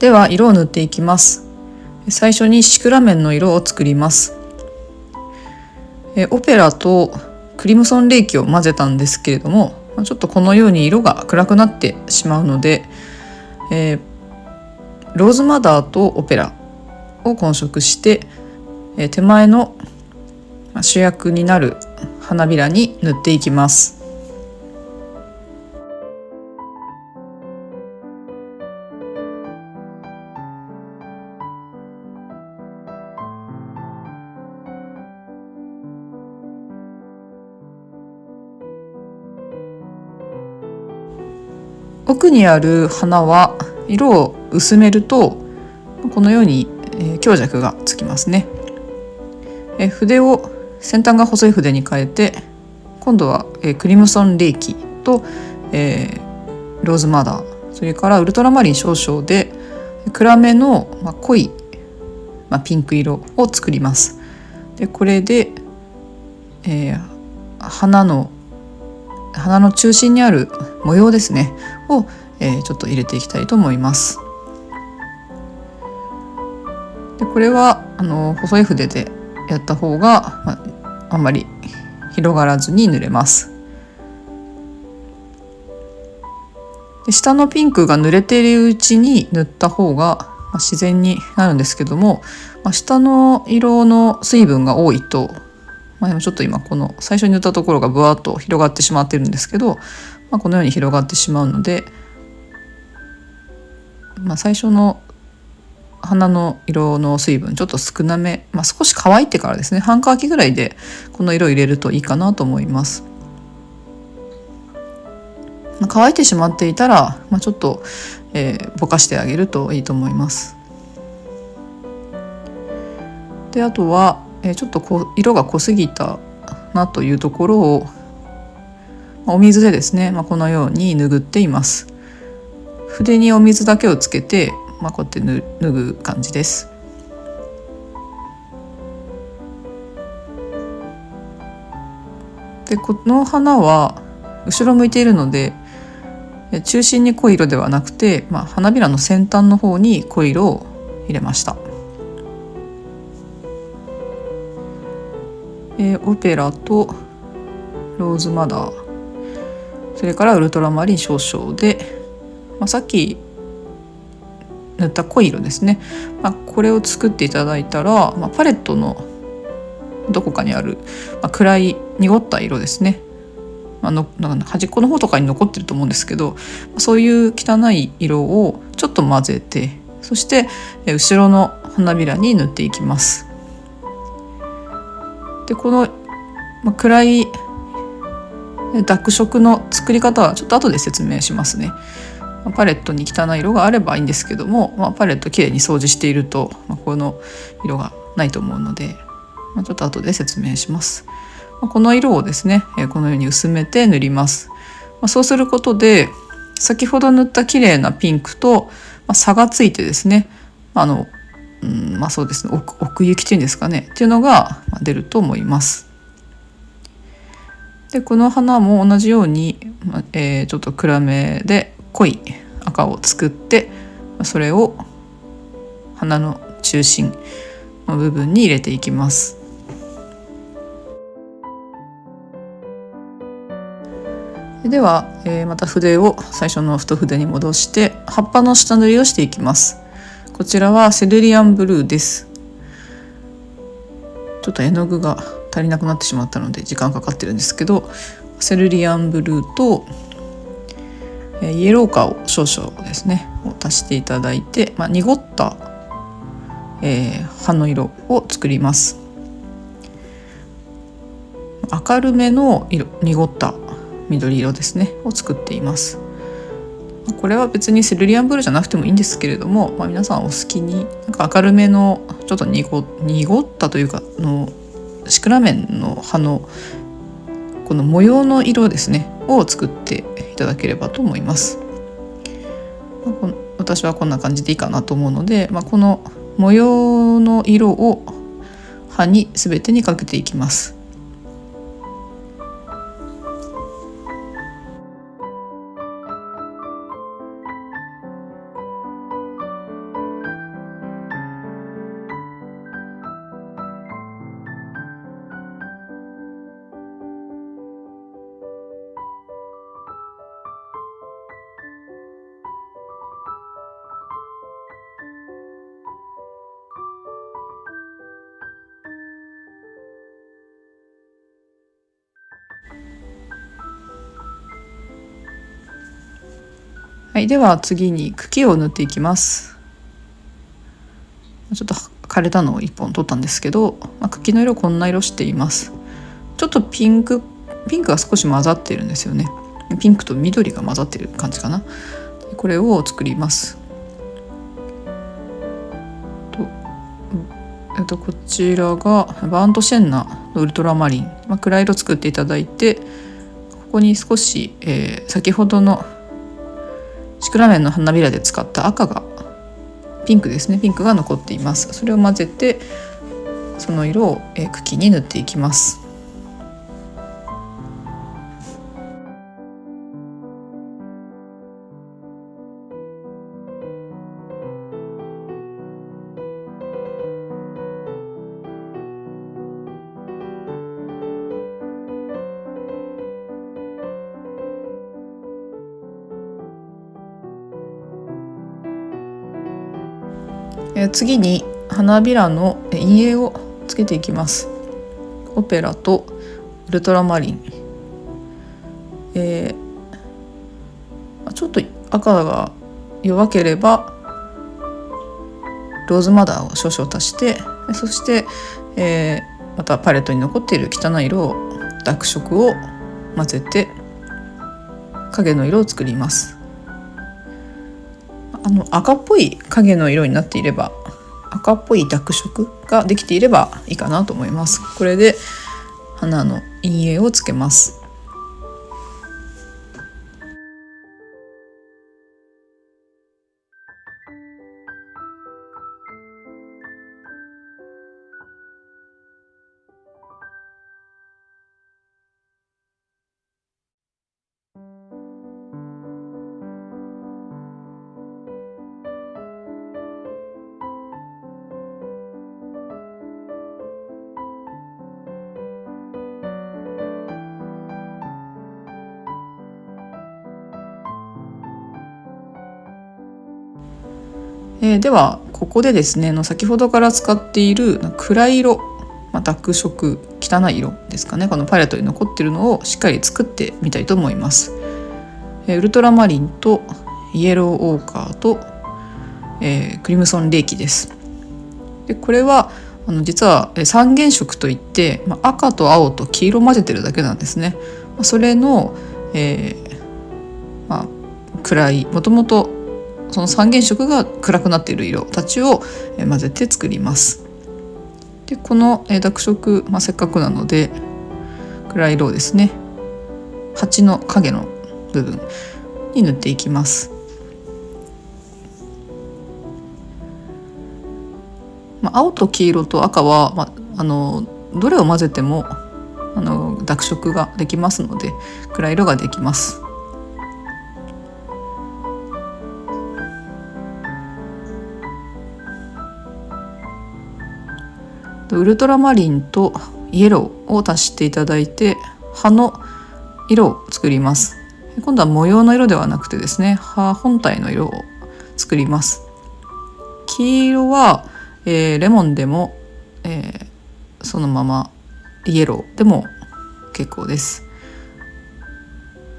では色を塗っていきます。最初にシクラメンの色を作ります。オペラとクリムソンレーキを混ぜたんですけれども、ちょっとこのように色が暗くなってしまうので、ローズマダーとオペラを混色して、手前の主役になる花びらに塗っていきます。奥にある花は色を薄めるとこのように強弱がつきますね。筆を先端が細い筆に変えて、今度はクリムソンレーキとローズマダー、それからウルトラマリン少々で暗めの濃いピンク色を作ります。でこれで花の中心にある模様ですねをちょっと入れていきたいと思います。でこれは細い筆でやった方が、あんまり広がらずに塗れます。で下のピンクが濡れているうちに塗った方が、自然になるんですけども、下の色の水分が多いと、ちょっと今この最初に塗ったところがブワーッと広がってしまってるんですけど、このように広がってしまうので、最初の花の色の水分ちょっと少なめ、少し乾いてからですね、半乾きぐらいでこの色を入れるといいかなと思います。乾いてしまっていたら、ちょっと、ぼかしてあげるといいと思います。であとは、ちょっと色が濃すぎたなというところをお水でですね、このように拭っています。筆にお水だけをつけて、こうやって拭う感じです。でこの花は後ろ向いているので、中心に濃い色ではなくて、花びらの先端の方に濃い色を入れました。オペラとローズマダー、それからウルトラマリン少々で、さっき塗った濃い色ですね、これを作っていただいたら、パレットのどこかにある、暗い濁った色ですね、端っこの方とかに残ってると思うんですけど、そういう汚い色をちょっと混ぜて、そして後ろの花びらに塗っていきます。でこの、暗い濁色の作り方はちょっと後で説明しますね。パレットに汚い色があればいいんですけども、パレットきれいに掃除していると、この色がないと思うので、ちょっと後で説明します。この色をですね、このように薄めて塗ります。そうすることで先ほど塗った綺麗なピンクと差がついてですね、そうですね、奥行きっていうんですかねっていうのが出ると思います。でこの花も同じように、ちょっと暗めで濃い赤を作って、それを花の中心の部分に入れていきます。では、また筆を最初の太筆に戻して葉っぱの下塗りをしていきます。こちらはセルリアンブルーです。ちょっと絵の具が足りなくなってしまったので時間かかってるんですけど、セルリアンブルーとイエローカーを少々ですねを足していただいて、濁った、葉の色を作ります。明るめの濁った緑色ですねを作っています。これは別にセルリアンブルーじゃなくてもいいんですけれども、皆さんお好きに明るめのちょっと濁ったというかシクラメンの葉のこの模様の色ですねを作っていただければと思います。私はこんな感じでいいかなと思うので、この模様の色を葉に全てにかけていきます。はい、では次に茎を塗っていきます。ちょっと枯れたのを1本取ったんですけど、茎の色こんな色しています。ちょっとピンクが少し混ざっているんですよね。ピンクと緑が混ざっている感じかな。これを作ります。こちらがバーントシェンナのウルトラマリン、暗い色作っていただいて、ここに少し、先ほどのシクラメンの花びらで使った赤がピンクですね、ピンクが残っています。それを混ぜてその色を、茎に塗っていきます。次に花びらの陰影をつけていきます。オペラとウルトラマリン、ちょっと赤が弱ければローズマダーを少々足して、そして、またパレットに残っている汚い色を濁色を混ぜて影の色を作ります。赤っぽい影の色になっていれば、赤っぽい濁色ができていればいいかなと思います。これで花の陰影をつけます。ではここでですね、先ほどから使っている暗い色、濁色、汚い色ですかね、このパレットに残っているのをしっかり作ってみたいと思います。ウルトラマリンとイエローオーカーと、クリムソンレイキです。でこれは実は三原色といって、赤と青と黄色混ぜてるだけなんですね。それの、暗い、もともとその三原色が暗くなっている色たちを混ぜて作ります。でこの濁色、せっかくなので暗い色をですね、鉢の影の部分に塗っていきます。青と黄色と赤は、どれを混ぜても濁色ができますので暗い色ができます。ウルトラマリンとイエローを足していただいて葉の色を作ります。今度は模様の色ではなくてですね、葉本体の色を作ります。黄色は、レモンでも、そのままイエローでも結構です。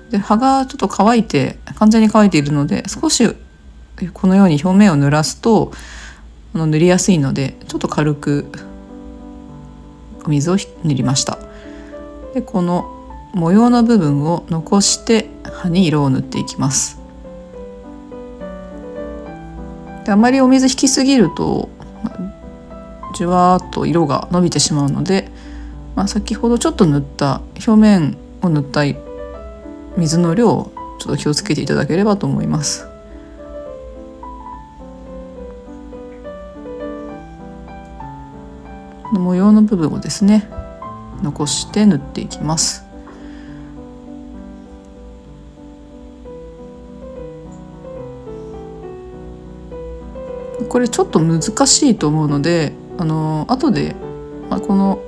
で葉がちょっと乾いて完全に乾いているので、少しこのように表面を濡らすと塗りやすいので、ちょっと軽くお水を塗りました。でこの模様の部分を残して葉に色を塗っていきます。であまりお水引きすぎるとじゅわーっと色が伸びてしまうので、先ほどちょっと塗った表面を塗った水の量をちょっと気をつけていただければと思います。模様の部分をですね残して塗っていきます。これちょっと難しいと思うので、後で、この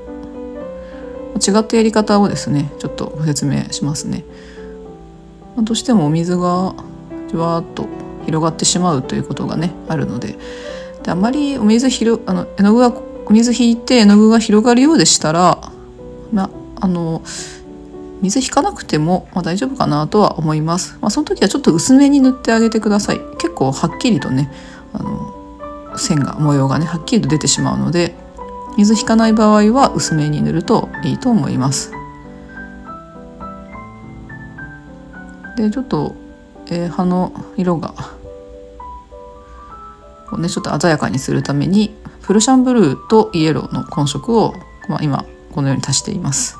違ったやり方をですねちょっとご説明しますね。どうしてもお水がじわーっと広がってしまうということがねあるので、あまりお水絵の具がお水引いて絵の具が広がるようでしたら、水引かなくても、大丈夫かなとは思います。その時はちょっと薄めに塗ってあげてください。結構はっきりとね模様がねはっきりと出てしまうので、水引かない場合は薄めに塗るといいと思います。でちょっと、葉の色がこう、ね、ちょっと鮮やかにするためにプルシャンブルーとイエローの混色を、今このように足しています。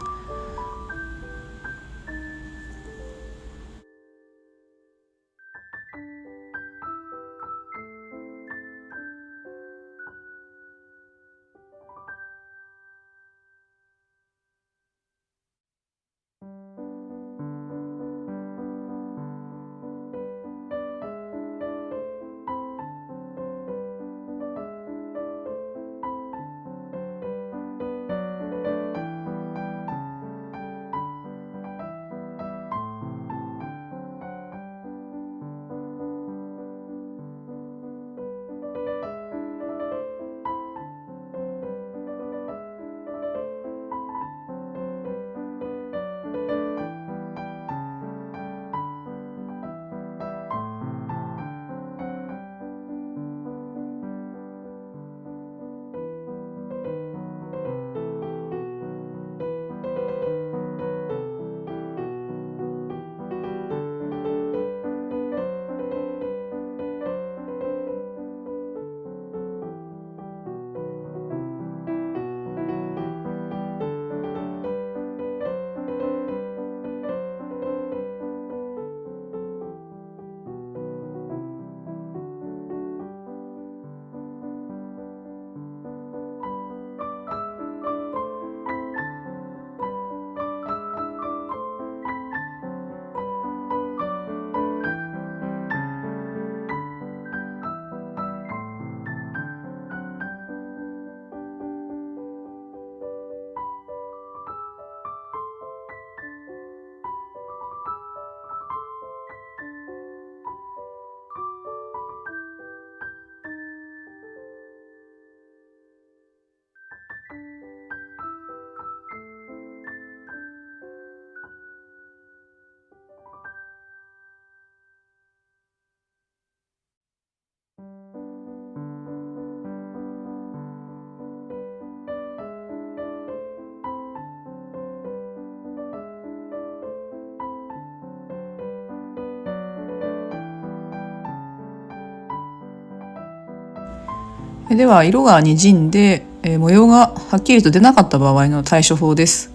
では色がにじんで、模様がはっきりと出なかった場合の対処法です。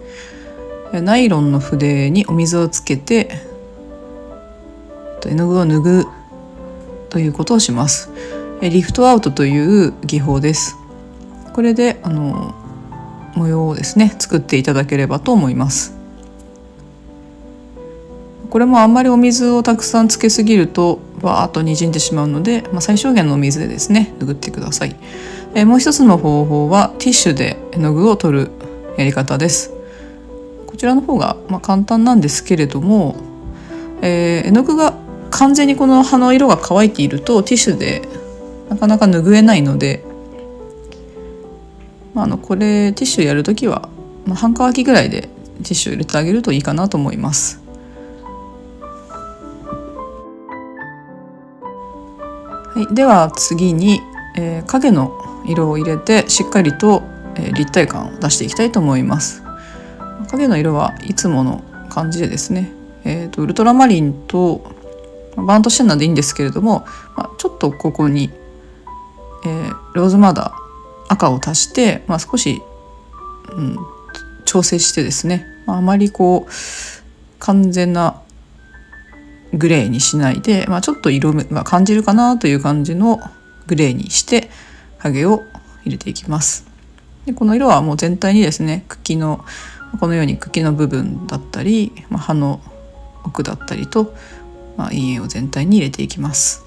ナイロンの筆にお水をつけて絵の具を拭うということをします。リフトアウトという技法です。これで模様をですね作っていただければと思います。これもあんまりお水をたくさんつけすぎるとわーっとにじんでしまうので、最小限のお水でですね拭ってください。もう一つの方法はティッシュで絵の具を取るやり方です。こちらの方が簡単なんですけれども、絵の具が完全にこの葉の色が乾いているとティッシュでなかなか拭えないので、これティッシュやるときは、半乾きぐらいでティッシュ入れてあげるといいかなと思います。はい、では次に、影の色を入れてしっかりと、立体感を出していきたいと思います。影の色はいつもの感じでですね、ウルトラマリンとバーントシェンナーでいいんですけれども、ちょっとここに、ローズマダー赤を足して、少し、調整してですね、あまりこう完全なグレーにしないで、ちょっと色が感じるかなという感じのグレーにして影を入れていきます。でこの色はもう全体にですね、このように茎の部分だったり、葉の奥だったりと、陰影を全体に入れていきます。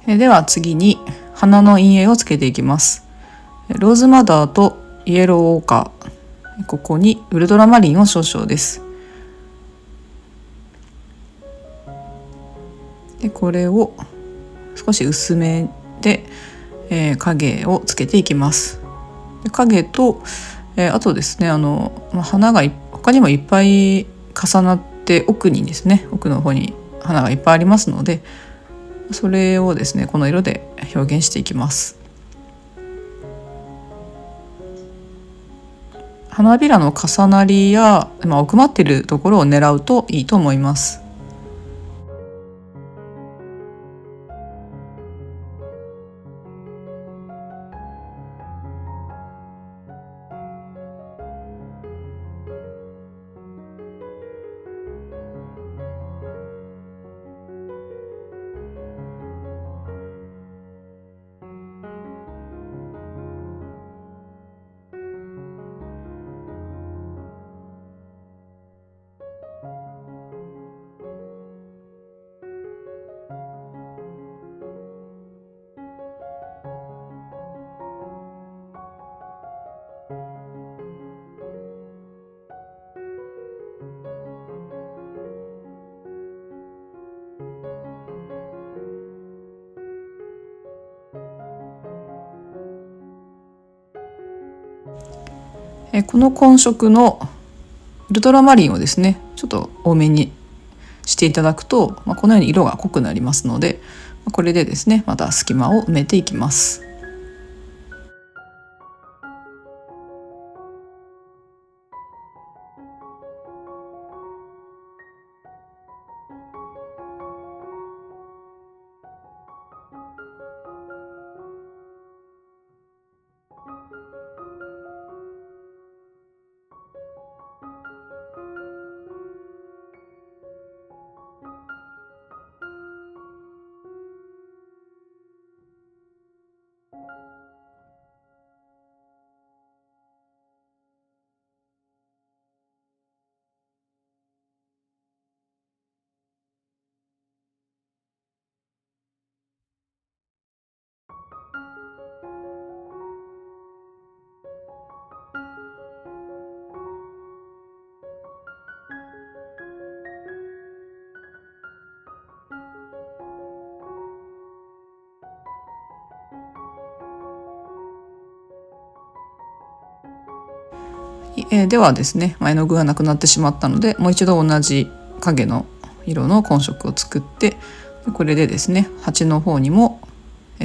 では次に花の陰影をつけていきます。ローズマダーとイエローオーカー、ここにウルトラマリンを少々です。でこれを少し薄めで、影をつけていきます。で影と、あとですね花が他にもいっぱい重なって奥にですね、奥の方に花がいっぱいありますので、それをですねこの色で表現していきます。花びらの重なりや、奥まっているところを狙うといいと思います。この混色のウルトラマリンをですねちょっと多めにしていただくと、このように色が濃くなりますので、これでですねまた隙間を埋めていきます。ではですね絵の具がなくなってしまったので、もう一度同じ影の色の混色を作って、これでですね鉢の方にも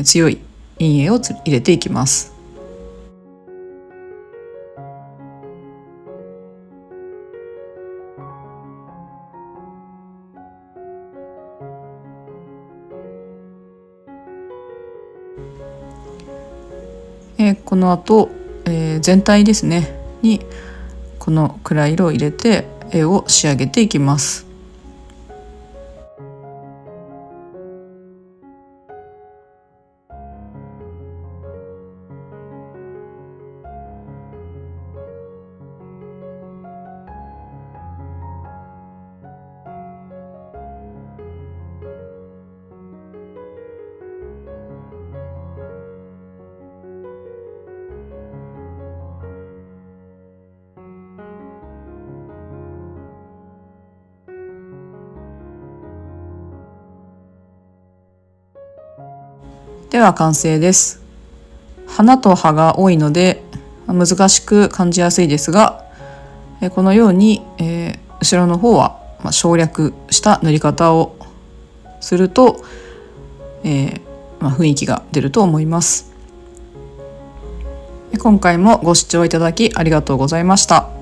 強い陰影を入れていきます。この後、全体ですねにこの暗い色を入れて絵を仕上げていきます。では完成です。花と葉が多いので難しく感じやすいですが、このように、後ろの方は省略した塗り方をすると、雰囲気が出ると思います。今回もご視聴いただきありがとうございました。